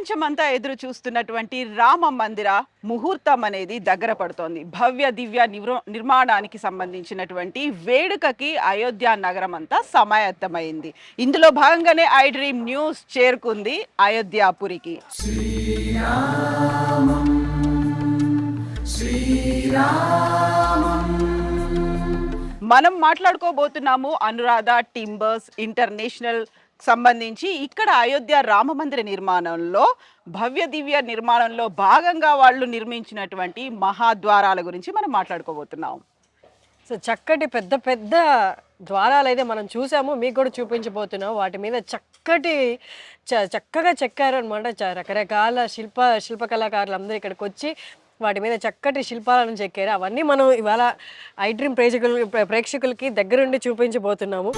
ప్రపంచమంతా ఎదురు చూస్తున్నటువంటి రామ మందిర ముహూర్తం అనేది దగ్గర పడుతోంది. భవ్య దివ్య నిర్మాణానికి సంబంధించినటువంటి వేడుకకి అయోధ్య నగరం అంతా సమాయత్తమైంది. ఇందులో భాగంగానే ఐ డ్రీమ్ న్యూస్ చేరుకుంది అయోధ్యాపురికి. మనం మాట్లాడుకోబోతున్నాము అనురాధ టింబర్స్ ఇంటర్నేషనల్ సంబంధించి. ఇక్కడ అయోధ్య రామ మందిర నిర్మాణంలో భవ్య దివ్య నిర్మాణంలో భాగంగా వాళ్ళు నిర్మించినటువంటి మహాద్వారాల గురించి మనం మాట్లాడుకోబోతున్నాం. సో చక్కటి పెద్ద పెద్ద ద్వారాలు అయితే మనం చూసాము, మీకు కూడా చూపించబోతున్నాం. వాటి మీద చక్కగా చెక్కారు అనమాట. రకరకాల శిల్పకళాకారులు అందరూ ఇక్కడికి వచ్చి వాటి మీద చక్కటి శిల్పాలను చెక్కారు. అవన్నీ మనం ఇవాళ ఐ డ్రీమ్ ప్రేక్షకులకి దగ్గరుండి చూపించబోతున్నాము.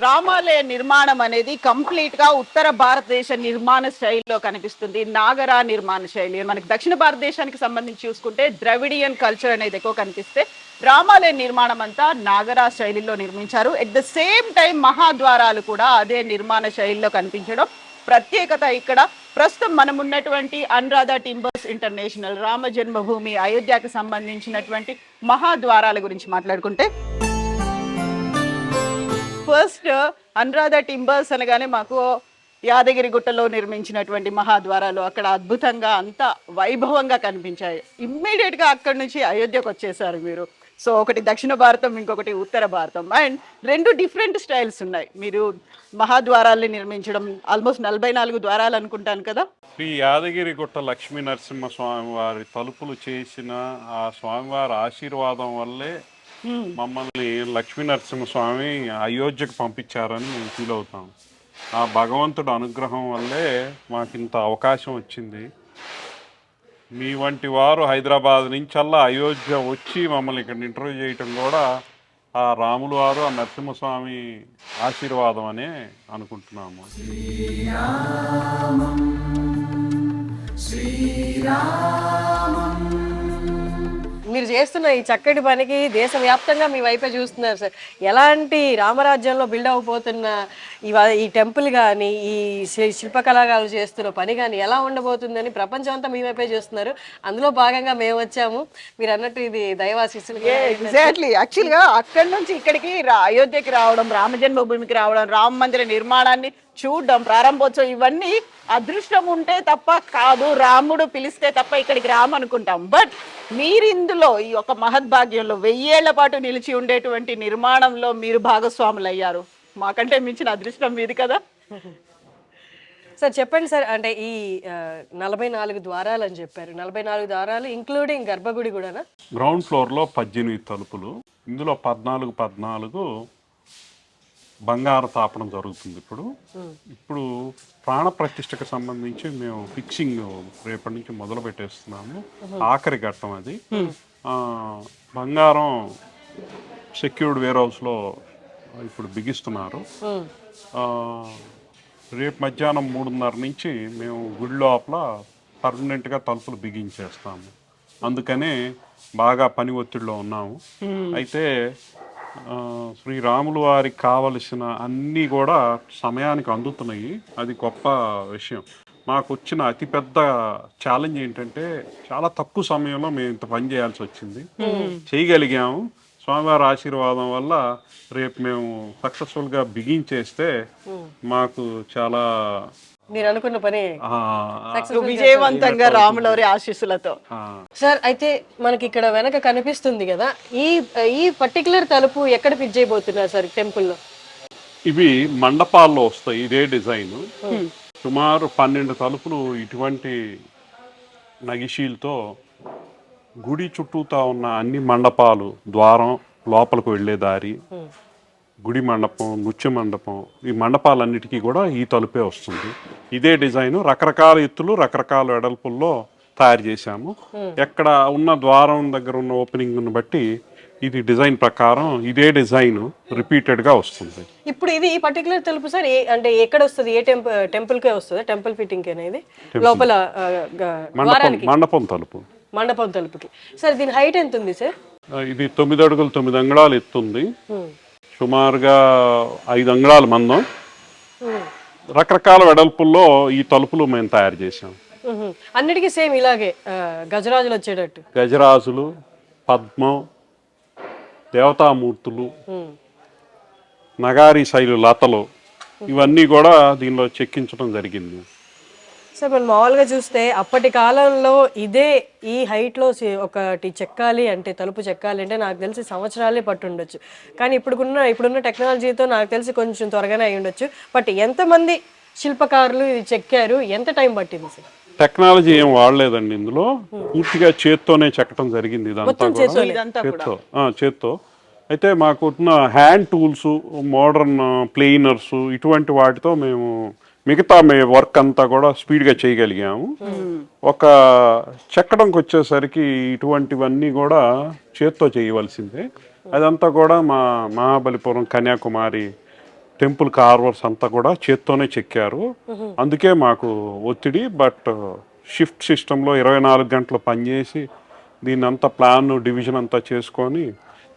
రామాలయ నిర్మాణం అనేది కంప్లీట్ గా ఉత్తర భారతదేశ నిర్మాణ శైలిలో కనిపిస్తుంది. నాగరా నిర్మాణ శైలి. మనకి దక్షిణ భారతదేశానికి సంబంధించి చూసుకుంటే ద్రవిడియన్ కల్చర్ అనేది ఎక్కువ కనిపిస్తే, రామాలయ నిర్మాణం అంతా నాగరా శైలిలో నిర్మించారు. ఎట్ ద సేమ్ టైం మహాద్వారాలు కూడా అదే నిర్మాణ శైలిలో కనిపించడం ప్రత్యేకత. ఇక్కడ ప్రస్తుతం మనం ఉన్నటువంటి అనురాధ టింబర్స్ ఇంటర్నేషనల్ రామ జన్మభూమి అయోధ్యకు సంబంధించినటువంటి మహాద్వారాల గురించి మాట్లాడుకుంటే, ఫస్ట్ అనురాధ టింబర్స్ అనగానే మాకు యాదగిరి గుట్టలో నిర్మించినటువంటి మహాద్వారాలు అక్కడ అద్భుతంగా అంత వైభవంగా కనిపించాయి. ఇమ్మీడియట్గా అక్కడి నుంచి అయోధ్యకు వచ్చేసారు మీరు. సో ఒకటి దక్షిణ భారతం, ఇంకొకటి ఉత్తర భారతం, అండ్ రెండు డిఫరెంట్ స్టైల్స్ ఉన్నాయి. మీరు మహాద్వారాల్ని నిర్మించడం ఆల్మోస్ట్ 44 ద్వారాలు అనుకుంటాను కదా. శ్రీ యాదగిరి గుట్ట లక్ష్మీ నరసింహ స్వామి వారి తలుపులు చేసిన ఆ స్వామివారి ఆశీర్వాదం వల్లే మమ్మల్ని లక్ష్మీ నరసింహస్వామి అయోధ్యకు పంపించారని మేము ఫీల్ అవుతాం. ఆ భగవంతుడు అనుగ్రహం వల్లే మాకు ఇంత అవకాశం వచ్చింది. మీ వంటి వారు హైదరాబాద్ నుంచల్లా అయోధ్య వచ్చి మమ్మల్ని ఇక్కడ ఇంటర్వ్యూ చేయటం కూడా ఆ రాములు వారు ఆ నరసింహస్వామి ఆశీర్వాదం అనే అనుకుంటున్నాము. మీరు చేస్తున్న ఈ చక్కటి పనికి దేశవ్యాప్తంగా మీ వైపే చూస్తున్నారు సార్. ఎలాంటి రామరాజ్యంలో బిల్డ్ అయిపోతున్న ఈ టెంపుల్ కానీ, ఈ శిల్పకళాకారులు చేస్తున్న పని కానీ ఎలా ఉండబోతుందని ప్రపంచం అంతా మీ వైపే చూస్తున్నారు. అందులో భాగంగా మేము వచ్చాము. మీరు అన్నట్టు ఇది దైవాశీస్సులు. ఎగ్జాక్ట్లీ. యాక్చువల్గా అక్కడి నుంచి ఇక్కడికి అయోధ్యకి రావడం, రామ జన్మభూమికి రావడం, రామ మందిర నిర్మాణాన్ని చూడడం, ప్రారంభోత్సవం, ఇవన్నీ అదృష్టం ఉంటే తప్ప కాదు. రాముడు పిలిస్తే తప్ప ఇక్కడికి రామనుకుంటాం. బట్ మీరు ఇందులో ఈ ఒక మహద్భాగ్యంలో 1000 ఏళ్ల పాటు నిలిచి ఉండేటువంటి నిర్మాణంలో మీరు భాగస్వాములు అయ్యారు. మాకంటే మించిన అదృష్టం మీది కదా. సార్ చెప్పండి సార్, అంటే ఈ 44 ద్వారాలు అని చెప్పారు. 44 ద్వారాలు ఇంక్లూడింగ్ గర్భగుడి కూడానా? గ్రౌండ్ ఫ్లోర్లో 18 తలుపులు, ఇందులో 14 బంగారు తాపడం జరుగుతుంది. ఇప్పుడు ప్రాణ ప్రతిష్టకు సంబంధించి మేము ఫిక్సింగ్ రేపటి నుంచి మొదలు పెట్టేస్తున్నాము. ఆఖరి ఘట్టం అది. బంగారం సెక్యూర్డ్ వేర్ హౌస్లో ఇప్పుడు బిగిస్తున్నారు. రేపు మధ్యాహ్నం 3:30 నుంచి మేము గుడి లోపల పర్మనెంట్గా తలుపులు బిగించేస్తాము. అందుకనే బాగా పని ఒత్తిడిలో ఉన్నాము. అయితే శ్రీరాములు వారికి కావలసిన అన్నీ కూడా సమయానికి అందుతున్నాయి. అది గొప్ప విషయం. మాకు వచ్చిన అతిపెద్ద ఛాలెంజ్ ఏంటంటే చాలా తక్కువ సమయంలో మేము ఇంత పని చేయాల్సి వచ్చింది. చేయగలిగాము. స్వామివారి ఆశీర్వాదం వల్ల రేపు మేము సక్సెస్ఫుల్గా బిగించేస్తే మాకు చాలా మీరు అనుకున్న పని విజయవంతంగా రాములవారి ఆశీస్సులతో. సార్ అయితే మనకి ఇక్కడ వెనక కనిపిస్తుంది కదా, ఈ పర్టికులర్ తలుపు ఎక్కడ ఫిట్ చేయబోతున్నారు సార్ టెంపుల్లో? ఇవి మండపాల్లో వస్తాయి. ఇదే డిజైన్. సుమారు 12 తలుపులు ఇటువంటి నగిషీలతో గుడి చుట్టూతా ఉన్న అన్ని మండపాలు, ద్వారం, లోపలికి వెళ్ళే దారి, గుడి మండపం, నృత్య మండపం, ఈ మండపాలన్నిటికీ కూడా ఈ తలుపే వస్తుంది. ఇదే డిజైన్ రకరకాల ఎత్తులు, రకరకాల వెడల్పుల్లో తయారు చేశాము. ఎక్కడ ఉన్న ద్వారం దగ్గర ఉన్న ఓపెనింగ్ను బట్టి ఇది డిజైన్ ప్రకారం ఇదే డిజైన్ రిపీటెడ్గా వస్తుంది. ఇప్పుడు ఇది ఈ పర్టికులర్ తలుపు సార్ అంటే ఎక్కడ వస్తుంది? ఏ టెంపుల్కే వస్తుంది? టెంపుల్ ఫిట్టింగ్ అనేది లోపల మండపం తలుపు మండపం తలుపుకి. సార్ దీని హైట్ ఎంత ఉంది సార్? ఇది 9 అడుగులు 9 అంగుళాలు ఎత్తుంది, సుమారుగా 5 అంగుళాల మందం. రకరకాల వెడల్పుల్లో ఈ తలుపులు మేము తయారు చేసాం. అన్నిటికీ సేమ్ ఇలాగే గజరాజులు వచ్చేటట్టు. గజరాజులు, పద్మం, దేవతామూర్తులు, నగారి శైలి లతలు ఇవన్నీ కూడా దీనిలో చెక్కించడం జరిగింది. సార్ మనం మామూలుగా చూస్తే అప్పటి కాలంలో ఇదే ఈ హైట్లో ఒకటి చెక్కాలి అంటే, తలుపు చెక్కాలి అంటే నాకు తెలిసి సంవత్సరాలే పట్టుండొచ్చు. కానీ ఇప్పుడున్న టెక్నాలజీతో నాకు తెలిసి కొంచెం త్వరగానే అయి ఉండొచ్చు. బట్ ఎంతమంది శిల్పకారులు ఇది చెక్కారు, ఎంత టైం పట్టింది సార్? టెక్నాలజీ ఏం వాడలేదండి ఇందులో, పూర్తిగా చేత్తోనే చెక్కడం జరిగింది. ఇదంతా కూడా చేత్తో. అయితే మాకున్న హ్యాండ్ టూల్స్, మోడర్న్ ప్లేనర్స్ ఇటువంటి వాటితో మేము మిగతా వర్క్ అంతా కూడా స్పీడ్గా చేయగలిగాము. ఒక చెక్కడంకి వచ్చేసరికి ఇటువంటివన్నీ కూడా చేత్తో చేయవలసిందే. అదంతా కూడా మా మహాబలిపురం కన్యాకుమారి టెంపుల్ కార్వర్స్ అంతా కూడా చేత్తోనే చెక్కారు. అందుకే మాకు ఒత్తిడి. బట్ షిఫ్ట్ సిస్టంలో 24 గంటలు పనిచేసి దీన్ని అంతా ప్లాన్ డివిజన్ అంతా చేసుకొని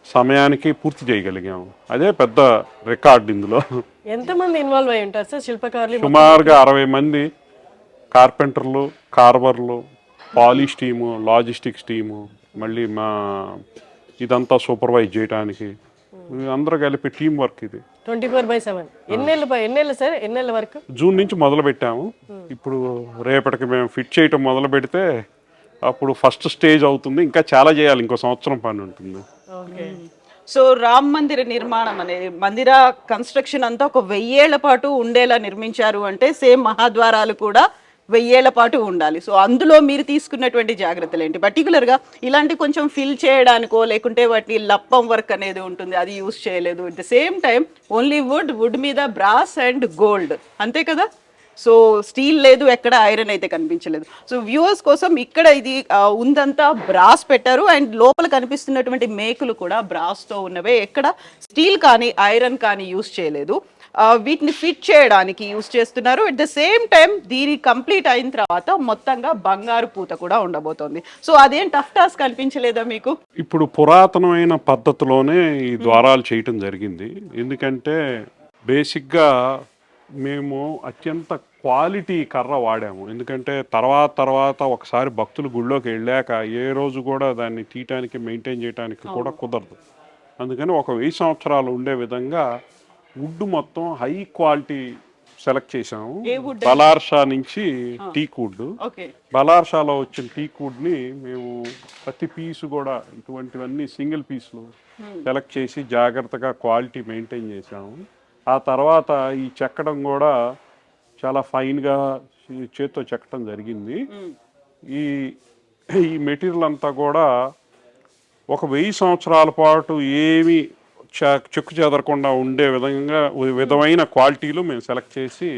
సమయానికి పూర్తి చేయగలిగాము. అదే పెద్ద రికార్డ్. ఇందులో ఎంతమంది ఇన్వాల్వ్ అయి ఉంటారు సార్ శిల్పకారులు? సుమారుగా 60 మంది కార్పెంటర్లు, కార్వర్లు, పాలిష్ టీము, లాజిస్టిక్స్ టీము, మళ్ళీ మా ఇదంతా సూపర్వైజ్ చేయడానికి అందరూ కలిపి టీం వర్క్ ఇది. 24/7. ఎన్నేళ్ళు సార్? ఎన్నేళ్ళ వరకు? జూన్ నుంచి మొదలు పెట్టాము. ఇప్పుడు రేపటికి మేము ఫిట్ చేయటం మొదలు పెడితే అప్పుడు ఫస్ట్ స్టేజ్ అవుతుంది. ఇంకా చాలా చేయాలి, ఇంకో సంవత్సరం పని ఉంటుంది. సో రామ్ మందిర నిర్మాణం అనేది, మందిర కన్స్ట్రక్షన్ అంతా ఒక 1000 ఏళ్ల పాటు ఉండేలా నిర్మించారు అంటే సేమ్ మహాద్వారాలు కూడా 1000 ఏళ్ల పాటు ఉండాలి. సో అందులో మీరు తీసుకున్నటువంటి జాగ్రత్తలు ఏంటి? పర్టికులర్గా ఇలాంటి కొంచెం ఫిల్ చేయడానికో లేకుంటే వాటి లప్పం వర్క్ అనేది ఉంటుంది, అది యూస్ చేయలేదు. At the same time only wood మీద బ్రాస్ అండ్ గోల్డ్, అంతే కదా? సో స్టీల్ లేదు, ఎక్కడ ఐరన్ అయితే కనిపించలేదు. సో వ్యూవర్స్ కోసం ఇక్కడ ఇది ఉందంతా బ్రాస్ పెట్టారు అండ్ లోపల కనిపిస్తున్నటువంటి మేకులు కూడా బ్రాస్తో ఉన్నవే, ఎక్కడ స్టీల్ కానీ ఐరన్ కానీ యూస్ చేయలేదు. వీటిని ఫిట్ చేయడానికి యూస్ చేస్తున్నారు. అట్ ద సేమ్ టైం దీని కంప్లీట్ అయిన తర్వాత మొత్తంగా బంగారు పూత కూడా ఉండబోతోంది. సో అదేం టఫ్ టాస్క్ అనిపించలేదా మీకు? ఇప్పుడు పురాతనమైన పద్ధతిలోనే ఈ ద్వారాలు చేయటం జరిగింది. ఎందుకంటే బేసిక్గా మేము అత్యంత క్వాలిటీ కర్ర వాడాము. ఎందుకంటే తర్వాత ఒకసారి భక్తులు గుళ్ళోకి వెళ్ళాక ఏ రోజు కూడా దాన్ని తీయటానికి మెయింటైన్ చేయడానికి కూడా కుదరదు. అందుకని ఒక 1000 సంవత్సరాలు ఉండే విధంగా వుడ్ మొత్తం హై క్వాలిటీ సెలెక్ట్ చేసాము. బలార్షా నుంచి టీక్ వుడ్. బలార్షాలో వచ్చిన టీక్ వుడ్ని మేము ప్రతి పీసు కూడా ఇటువంటివన్నీ సింగిల్ పీసులు సెలెక్ట్ చేసి జాగ్రత్తగా క్వాలిటీ మెయింటైన్ చేసాము. ఆ తర్వాత ఈ చెక్కడం కూడా చాలా ఫైన్గా చేత్తో చెక్కడం జరిగింది. ఈ మెటీరియల్ అంతా కూడా ఒక 1000 సంవత్సరాల పాటు ఏమీ చెక్కు చెదరకుండా ఉండే విధమైన క్వాలిటీలు మేము సెలెక్ట్ చేసి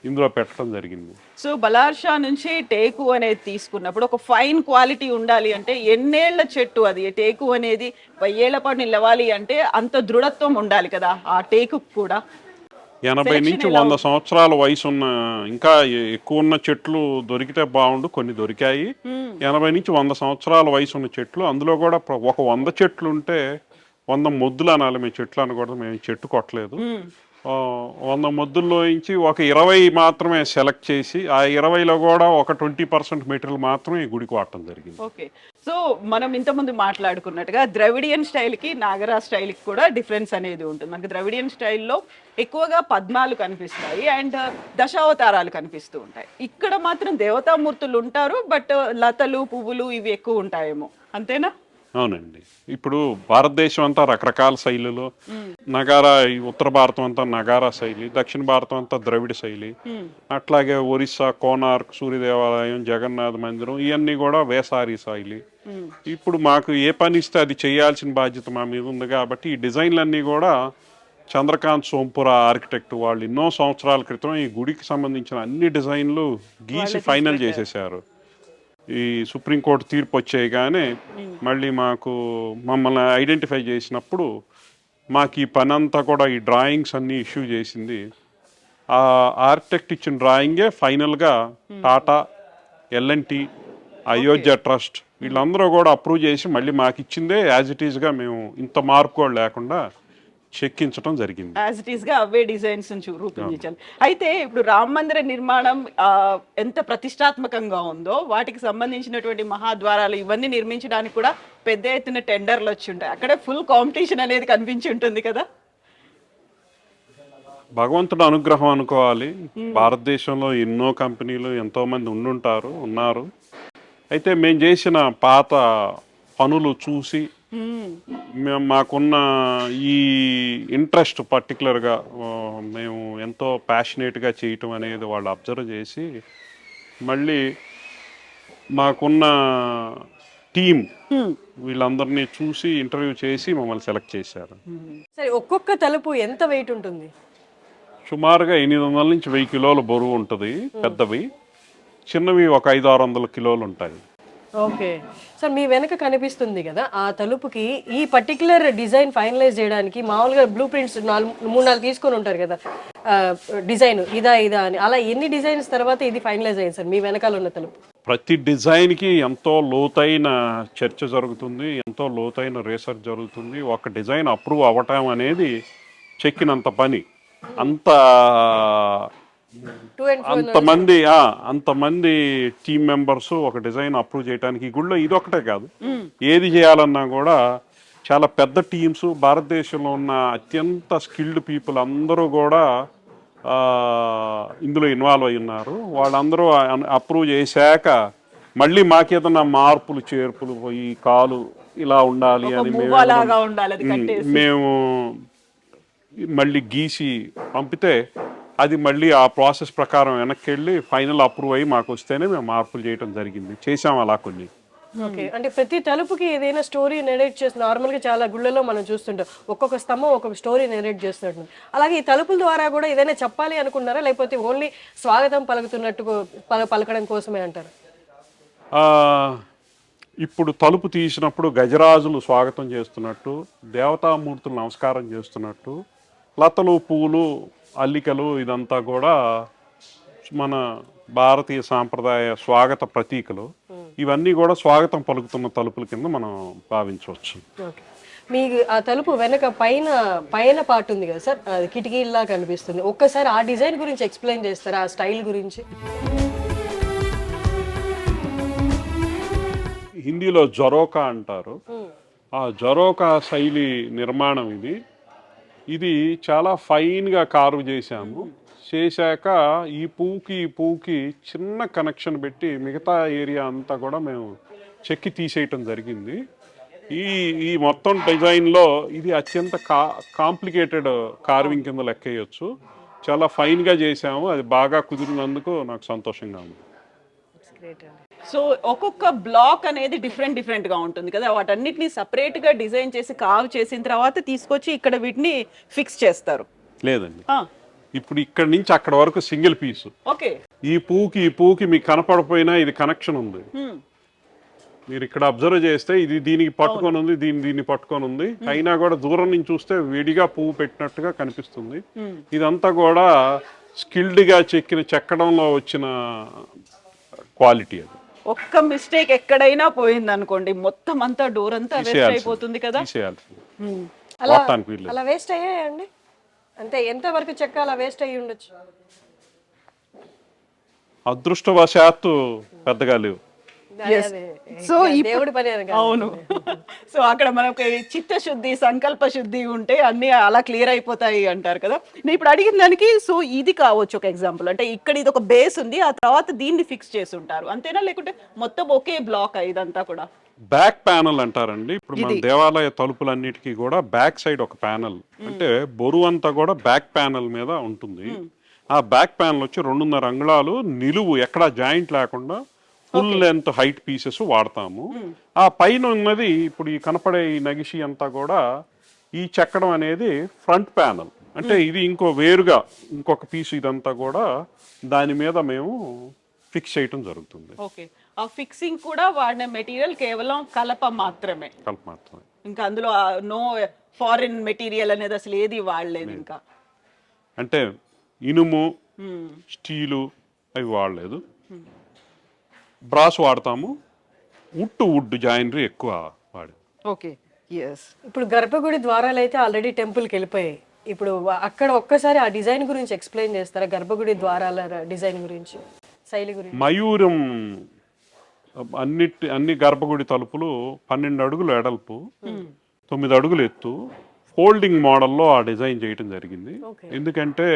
ఇందులో పెట్టడం జరిగింది. సో బలార్షా నుంచి టేకు అనేది తీసుకున్నప్పుడు ఒక ఫైన్ క్వాలిటీ ఉండాలి అంటే ఎన్నేళ్ల చెట్టు అది? టేకు అనేది 1000 ఏళ్ల పాటు నిలవాలి అంటే అంత దృఢత్వం ఉండాలి కదా ఆ టేకు కూడా. 80 నుంచి 100 సంవత్సరాల వయసు ఉన్న, ఇంకా ఎక్కువ ఉన్న చెట్లు దొరికితే బాగుండు, కొన్ని దొరికాయి. 80 నుంచి 100 సంవత్సరాల వయసు ఉన్న చెట్లు, అందులో కూడా ఒక 100 చెట్లు ఉంటే 100 మొద్దులు అనాలి. మేము చెట్లు అనకూడదు, మేము చెట్టు కొట్టలేదు. 100 మొద్దుల్లో నుంచి ఒక 20 మాత్రమే సెలెక్ట్ చేసి ఆ 20లో కూడా ఒక 20% మెటీరియల్ మాత్రమే ఈ గుడికి వాడటం జరిగింది. ఓకే. సో మనం ఇంతకుముందు మాట్లాడుకున్నట్టుగా ద్రవిడియన్ స్టైల్కి నాగరా స్టైల్కి కూడా డిఫరెన్స్ అనేది ఉంటుంది. మనకి ద్రవిడియన్ స్టైల్లో ఎక్కువగా పద్మాలు కనిపిస్తాయి అండ్ దశావతారాలు కనిపిస్తూ ఉంటాయి. ఇక్కడ మాత్రం దేవతామూర్తులు ఉంటారు, బట్ లతలు పువ్వులు ఇవి ఎక్కువ ఉంటాయేమో, అంతేనా? అవునండి. ఇప్పుడు భారతదేశం అంతా రకరకాల శైలిలో, నగారా, ఉత్తర భారతం అంతా నగారా శైలి, దక్షిణ భారతం అంతా ద్రవిడ శైలి, అట్లాగే ఒరిస్సా కోనార్క్ సూర్య దేవాలయం, జగన్నాథ మందిరం ఇవన్నీ కూడా వేసారి శైలి. ఇప్పుడు మాకు ఏ పని ఇస్తే అది చేయాల్సిన బాధ్యత మా మీద ఉంది కాబట్టి ఈ డిజైన్లన్నీ కూడా చంద్రకాంత్ సోంపుర ఆర్కిటెక్ట్ వాళ్ళు ఎన్నో సంవత్సరాల క్రితం ఈ గుడికి సంబంధించిన అన్ని డిజైన్లు గీసి ఫైనల్ చేసేసారు. ఈ సుప్రీంకోర్టు తీర్పు వచ్చాయి కానీ మళ్ళీ మమ్మల్ని ఐడెంటిఫై చేసినప్పుడు మాకు ఈ పని అంతా కూడా ఈ డ్రాయింగ్స్ అన్నీ ఇష్యూ చేసింది. ఆ ఆర్కిటెక్ట్ ఇచ్చిన డ్రాయింగే ఫైనల్గా టాటా, L&T, అయోధ్య ట్రస్ట్ వీళ్ళందరూ కూడా అప్రూవ్ చేసి మళ్ళీ మాకు ఇచ్చిందే యాజ్ ఇట్ ఈస్గా మేము ఇంత మార్పు కూడా లేకుండా చెక్కించడం జరిగింది. యాజ్ ఇట్ ఈస్ గా అవే డిజైన్స్ నుంచి రూపొందించాలి. అయితే ఇప్పుడు రామ మందిర నిర్మాణం ఎంత ప్రతిష్టాత్మకంగా ఉందో వాటికి సంబంధించినటువంటి మహాద్వారాలు ఇవన్నీ నిర్మించడానికి కూడా పెద్ద ఎత్తున టెండర్లు వచ్చి ఉంటాయి. అక్కడ ఫుల్ కాంపిటీషన్ అనేది కనిపించి ఉంటుంది కదా. భగవంతుడు అనుగ్రహం అనుకోవాలి. భారతదేశంలో ఎన్నో కంపెనీలు ఎంతో మంది ఉన్నారు. అయితే మేము చేసిన పాత పనులు చూసి మాకున్న ఈ ఇంట్రెస్ట్ పర్టికులర్గా మేము ఎంతో ప్యాషనేట్గా చేయటం అనేది వాళ్ళు అబ్జర్వ్ చేసి మళ్ళీ మాకున్న టీం వీళ్ళందరినీ చూసి ఇంటర్వ్యూ చేసి మమ్మల్ని సెలెక్ట్ చేశారు. సరే, ఒక్కొక్క తలుపు ఎంత వెయిట్ ఉంటుంది? సుమారుగా 800 నుంచి 1000 కిలోల బరువు ఉంటుంది పెద్దవి. చిన్నవి ఒక 500-600 కిలోలు ఉంటాయి. ఓకే సార్, మీ వెనక కనిపిస్తుంది కదా ఆ తలుపుకి ఈ పర్టికులర్ డిజైన్ ఫైనలైజ్ చేయడానికి మామూలుగా బ్లూ ప్రింట్స్ 3-4 తీసుకొని ఉంటారు కదా డిజైన్ ఇదా అని. అలా ఎన్ని డిజైన్స్ తర్వాత ఇది ఫైనలైజ్ అయ్యింది సార్ మీ వెనకాల ఉన్న తలుపు? ప్రతి డిజైన్కి ఎంతో లోతైన చర్చ జరుగుతుంది, ఎంతో లోతైన రీసెర్చ్ జరుగుతుంది. ఒక డిజైన్ అప్రూవ్ అవ్వటం అనేది చెక్కినంత పని. అంతమంది టీం మెంబర్స్ ఒక డిజైన్ అప్రూవ్ చేయడానికి ఈ గుళ్ళో ఇదొకటే కాదు, ఏది చేయాలన్నా కూడా చాలా పెద్ద టీమ్స్, భారతదేశంలో ఉన్న అత్యంత స్కిల్డ్ పీపుల్ అందరూ కూడా ఇందులో ఇన్వాల్వ్ అయి ఉన్నారు. వాళ్ళందరూ అప్రూవ్ చేశాక మళ్ళీ మాకేదన్నా మార్పులు చేర్పులు పోయి కాలు ఇలా ఉండాలి అని మేము మళ్ళీ గీసి పంపితే అది మళ్ళీ ఆ ప్రాసెస్ ప్రకారం వెనక్కి వెళ్ళి ఫైనల్ అప్రూవ్ అయ్యి మాకు వస్తేనే మేము మార్పులు చేయడం జరిగింది. చేసాం అలా కొన్ని. ఓకే, అంటే ప్రతి తలుపుకి ఏదైనా స్టోరీ నెరేట్ చేసి నార్మల్గా చాలా గుళ్ళలో మనం చూస్తుంటాం ఒక్కొక్క స్తంభం ఒక్కొక్క స్టోరీ నెరేట్ చేస్తుంటాం. అలాగే ఈ తలుపుల ద్వారా కూడా ఏదైనా చెప్పాలి అనుకున్నారా, లేకపోతే ఓన్లీ స్వాగతం పలుకుతున్నట్టు పలకడం కోసమే అంటారు? ఇప్పుడు తలుపు తీసినప్పుడు గజరాజులు స్వాగతం చేస్తున్నట్టు, దేవతామూర్తులు నమస్కారం చేస్తున్నట్టు, లతలు పువ్వులు అల్లికలు ఇదంతా కూడా మన భారతీయ సాంప్రదాయ స్వాగత ప్రతీకలు. ఇవన్నీ కూడా స్వాగతం పలుకుతున్న తలుపుల కింద మనం భావించవచ్చు. మీకు ఆ తలుపు వెనక పైన పార్ట్ ఉంది కదా సార్, అది కిటికీలా కనిపిస్తుంది. ఒక్కసారి ఆ డిజైన్ గురించి ఎక్స్ప్లెయిన్ చేస్తారా, ఆ స్టైల్ గురించి? హిందీలో జరోకా అంటారు. ఆ జరోకా శైలి నిర్మాణం ఇది చాలా ఫైన్గా కార్వ్ చేశాక ఈ పువ్వుకి చిన్న కనెక్షన్ పెట్టి మిగతా ఏరియా అంతా కూడా మేము చెక్కి తీసేయటం జరిగింది. ఈ మొత్తం డిజైన్లో ఇది అత్యంత కాంప్లికేటెడ్ కార్వింగ్ కింద లెక్కేయచ్చు. చాలా ఫైన్గా చేసాము, అది బాగా కుదిరినందుకు నాకు సంతోషంగా ఉంది. సో ఒక్కొక్క బ్లాక్ అనేది డిఫరెంట్ గా ఉంటుంది కదా, వాటన్నిటిని సపరేట్ గా డిజైన్ చేసి కావ్ చేసిన తర్వాత తీసుకొచ్చి ఇక్కడ వీటిని ఫిక్స్ చేస్తారు? లేదండి, ఇప్పుడు ఇక్కడ నుంచి అక్కడ వరకు సింగిల్ పీస్. ఓకే, ఈ పువ్వుకి మీకు కనపడపోయినా ఇది కనెక్షన్ ఉంది. మీరు ఇక్కడ అబ్జర్వ్ చేస్తే ఇది దీనికి పట్టుకొని ఉంది, దీన్ని పట్టుకొని ఉంది, అయినా కూడా దూరం నుంచి చూస్తే విడిగా పువ్వు పెట్టినట్టుగా కనిపిస్తుంది. ఇదంతా కూడా స్కిల్డ్ గా చెక్కడంలో వచ్చిన క్వాలిటీ. అది ఒక్క మిస్టేక్ ఎక్కడైనా పోయింది అనుకోండి, మొత్తం అంతా డోర్ అంతా వేస్ట్ అయిపోతుంది కదా. అలా వేస్ట్ అయ్యాయండి అంటే ఎంత వరకు చెక్క అలా వేస్ట్ అయ్యి ఉండొచ్చు? అదృష్టవశాత్తు పెద్దగా లేవు. సో దేవుడి పని అవును. సో అక్కడ మనకు చిత్తశుద్ధి సంకల్ప శుద్ధి ఉంటే అన్ని అలా క్లియర్ అయిపోతాయి అంటారు కదా. నేను ఇప్పుడు అడిగిన దానికి సో ఇది కావచ్చు ఒక ఎగ్జాంపుల్. అంటే ఇక్కడ ఇది ఒక బేస్ ఉంది, ఆ తర్వాత దీన్ని ఫిక్స్ చేసి ఉంటారు అంతేనా, లేకుంటే మొత్తం ఒకే బ్లాక్ ఇదంతా కూడా? బ్యాక్ ప్యానల్ అంటారండి. ఇప్పుడు మన దేవాలయ తలుపులన్నిటికీ కూడా బ్యాక్ సైడ్ ఒక ప్యానల్, అంటే బరువు అంతా కూడా బ్యాక్ ప్యానల్ మీద ఉంటుంది. ఆ బ్యాక్ ప్యానల్ వచ్చి 2.5 అంగుళాలు నిలువు, ఎక్కడా జాయింట్ లేకుండా ఫుల్ లెంత్ హైట్ పీసెస్ వాడతాము. ఆ పైన ఉన్నది ఇప్పుడు ఈ కనపడే ఈ నగిషి అంతా కూడా ఈ చెక్కడం అనేది ఫ్రంట్ ప్యానల్. అంటే ఇది వేరుగా ఇంకొక పీస్, ఇదంతా కూడా దాని మీద మేము ఫిక్స్ చేయటం జరుగుతుంది. ఓకే, ఆ ఫిక్సింగ్ కూడా వాడిన మెటీరియల్ కేవలం కలప మాత్రమే, ఇంకా అందులో నో ఫారిన్ మెటీరియల్ అనేది అసలు ఏది వాడలేదు. ఇంకా అంటే ఇనుము, స్టీలు అవి వాడలేదు. బ్రాస్ వాడతాము, వుడ్ జాయినరీ ఎక్కువ వాడు. Okay, yes. ఇప్పుడు గర్భగుడి ద్వారాలు అయితే ఆల్రెడీ టెంపుల్కి వెళ్ళిపోయాయి. ఇప్పుడు అక్కడ ఒక్కసారి ఆ డిజైన్ గురించి ఎక్స్ప్లెయిన్ చేస్తారా? గర్భగుడి ద్వారాల డిజైన్ గురించి, శైలి గురించి. మయూరం అన్ని గర్భగుడి తలుపులు 12 అడుగులు ఎడల్పు, 9 అడుగులు ఎత్తు, ఫోల్డింగ్ మోడల్లో ఆ డిజైన్ చేయడం జరిగింది. ఎందుకంటే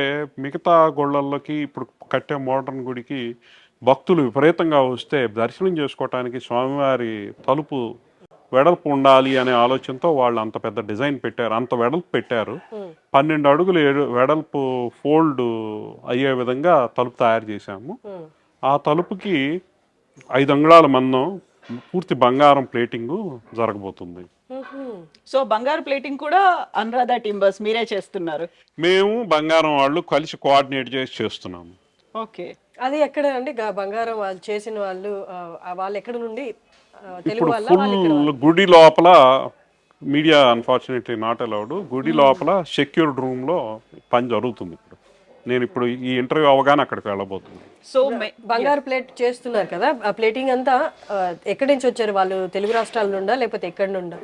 మిగతా గుళ్ళల్లోకి ఇప్పుడు కట్టే మోడర్న్ గుడికి భక్తులు విపరీతంగా వస్తే దర్శనం చేసుకోవటానికి స్వామివారి తలుపు వెడల్పు ఉండాలి అనే ఆలోచనతో వాళ్ళు అంత పెద్ద డిజైన్ పెట్టారు, అంత వెడల్పు పెట్టారు. 12 అడుగులు వెడల్పు ఫోల్డ్ అయ్యే విధంగా తలుపు తయారు చేశాము. ఆ తలుపుకి 5 అంగుళాల మందం పూర్తి బంగారం ప్లేటింగ్ జరగబోతుంది. సో బంగారు ప్లేటింగ్ కూడా అనురాధ టింబర్స్ మీరే చేస్తున్నారు? మేము బంగారం వాళ్ళు కలిసి కోఆర్డినేట్ చేసి చేస్తున్నాము. ఓకే. అది ఎక్కడ అండి బంగారం వాళ్ళు చేసిన వాళ్ళు? వాళ్ళు ఎక్కడ నుండి? తెలుగు ఇప్పుడు వాళ్ళ? ఫుల్ గుడి లోపల మీడియా అన్ఫార్చునేట్లీ నాట్ అలౌడ్. గుడి లోపల సెక్యూర్డ్ రూమ్ లో పని జరుగుతుంది. నేను ఇప్పుడు ఈ ఇంటర్వ్యూ అవగానే అక్కడికి వెళ్ళబోతున్నాను. సో బంగారు ప్లేట్ చేస్తున్నారు కదా, ఆ ప్లేటింగ్ అంతా ఎక్కడి నుంచి వచ్చారు వాళ్ళు? తెలుగు రాష్ట్రాల నుండా లేకపోతే ఎక్కడి నుండా?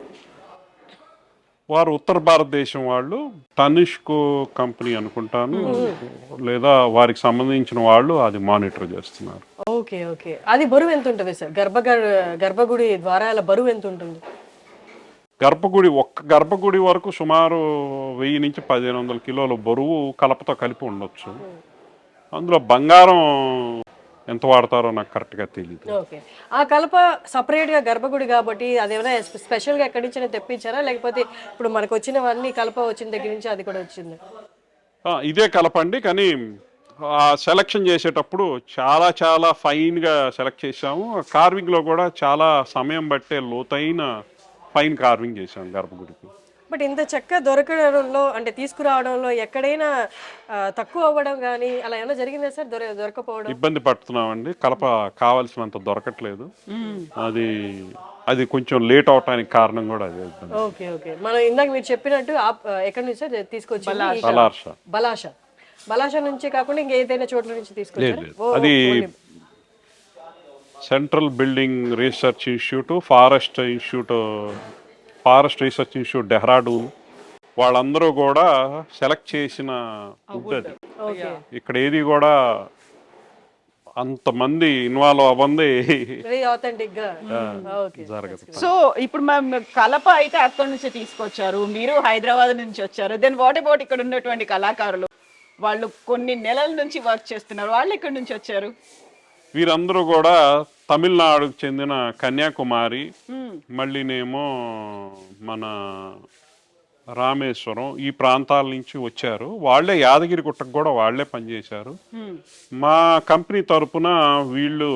వారు ఉత్తర భారతదేశం వాళ్ళు, తనిష్కో కంపెనీ అనుకుంటాను, లేదా వారికి సంబంధించిన వాళ్ళు అది మానిటర్ చేస్తున్నారు. Okay okay. అది బరువు ఎంత ఉంటుంది సార్? గర్భగుడి ద్వారాల బరువు ఎంత ఉంటుంది? ఒక్క గర్భగుడి వరకు సుమారు 1000 నుంచి 1500 కిలోల బరువు కలపతో కలిపి ఉండొచ్చు. అందులో బంగారం ఎంత వాడతారో నాకు కరెక్ట్గా తెలియదు. ఓకే. ఆ కలప సపరేట్గా గర్భగుడి కాబట్టి అదేమైనా స్పెషల్గా ఎక్కడి నుంచి తెప్పించారా, లేకపోతే ఇప్పుడు మనకు వచ్చినవన్నీ కలప వచ్చిన దగ్గర నుంచి అది కూడా వచ్చింది? ఇదే కలపండి, కానీ సెలక్షన్ చేసేటప్పుడు చాలా చాలా ఫైన్గా సెలెక్ట్ చేసాము. కార్వింగ్లో కూడా చాలా సమయం బట్టే లోతైన ఫైన్ కార్వింగ్ చేసాం గర్భగుడికి. బట్ ఇంత చెక్క దొరకడంలో, అంటే తీసుకురావడంలో ఎక్కడైనా తక్కువ అవ్వడం కానీ అలా ఏమైనా జరిగిందా సార్? దొరకపోవడం? ఇబ్బంది పడుతున్నామండి, కలప కావాల్సినంత దొరకట్లేదు. అది కొంచెం లేట్ అవటానికి కారణం కూడా అదే. Okay okay. మనం ఇందాక మీరు చెప్పినట్టు ఎక్కడి నుంచి సార్ తీసుకొచ్చి? బలాషా నుంచి కాకుండా ఇంకేదైనా చోట్ల నుంచి తీసుకొచ్చారు? అది central building research institute, forest research institute Dehradun వాళ్ళందరూ కూడా సెలెక్ట్ చేసిన వుడ్ అది. ఇక్కడ ఏది కూడా అంతమంది ఇన్వాల్వ్ అవ్వంది జరగదు. సో ఇప్పుడు మేము కలప అయితే అక్కడి నుంచి తీసుకొచ్చారు, మీరు హైదరాబాద్ నుంచి వచ్చారు. దెన్ వాట్ అబౌట్ ఇక్కడ ఉన్నటువంటి కళాకారులు? వాళ్ళు కొన్ని నెలల నుంచి వర్క్ చేస్తున్నారు, వాళ్ళు ఎక్కడి నుంచి వచ్చారు? వీరందరూ కూడా తమిళనాడుకు చెందిన కన్యాకుమారి, మళ్ళీనేమో మన రామేశ్వరం ఈ ప్రాంతాల నుంచి వచ్చారు. వాళ్ళే యాదగిరి గుట్టకు కూడా వాళ్ళే పనిచేశారు. మా కంపెనీ తరపున వీళ్ళు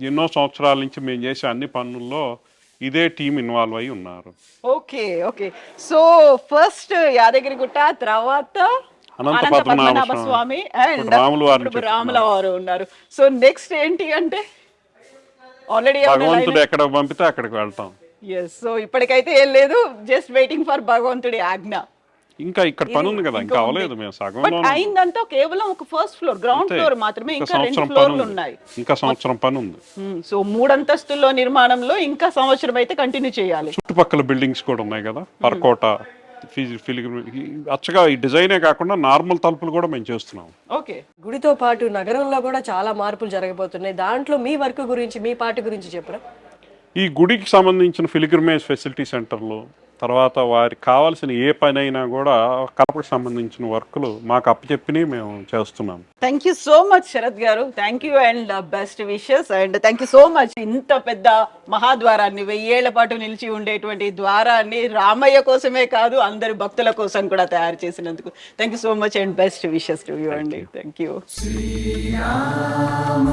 ఎన్నో సంవత్సరాల నుంచి మేము చేసే అన్ని పనుల్లో ఇదే టీం ఇన్వాల్వ్ అయి ఉన్నారు. Okay okay. So first Yadagiri Gutta, తర్వాత అనంత పద్మనాభ స్వామి అండ్ రాముల వారు ఉన్నారు. సో నెక్స్ట్ ఏంటి అంటే ఆల్రెడీ భగవంతుడు ఎక్కడ పంపితే అక్కడికి వెళ్తాం. సో ఇప్పటికైతే ఏం లేదు, జస్ట్ వెయిటింగ్ ఫర్ భగవంతుడి ఆజ్ఞ. ఇంకా ఇక్కడ పని ఉంది కదా, ఇంకా అవ్వలేదు. మేము సగం అయిందంతా కేవలం ఒక ఫస్ట్ ఫ్లోర్, గ్రౌండ్ ఫ్లోర్ మాత్రమే, ఇంకా 2 ఫ్లోర్లు ఉన్నాయి. ఇంకా సంవత్సరం పని ఉంది. సో 3 అంతస్తుల్లో నిర్మాణంలో ఇంకా సంవత్సరం అయితే కంటిన్యూ చేయాలి. చుట్టుపక్కల బిల్డింగ్స్ కూడా ఉన్నాయి కదా, పర్కోట, అచ్చగా ఈ డిజైనే కాకుండా నార్మల్ తలుపులు కూడా మేము చేస్తున్నాం. ఓకే. గుడితో పాటు నగరంలో కూడా చాలా మార్పులు జరగబోతున్నాయి. దాంట్లో మీ వర్క్ గురించి, మీ పార్ట్ గురించి చెప్పరా? ఈ గుడికి సంబంధించిన ఫిలిగ్రిమేజ్ ఫెసిలిటీ సెంటర్లు, తర్వాత వారికి కావాల్సిన ఏ పని అయినా కూడా కలపకు సంబంధించిన వర్క్లు మాకు అప్పచెప్పిని మేము చేస్తున్నాం. Thank you so much Sharath గారు, thank you and best wishes and thank you so much. ఇంత పెద్ద మహాద్వారాన్ని, 1000 ఏళ్ల పాటు నిలిచి ఉండేటువంటి ద్వారాన్ని రామయ్య కోసమే కాదు అందరి భక్తుల కోసం కూడా తయారు చేసినందుకు thank you so much and best wishes to you అండి. Thank you. శ్రీరామ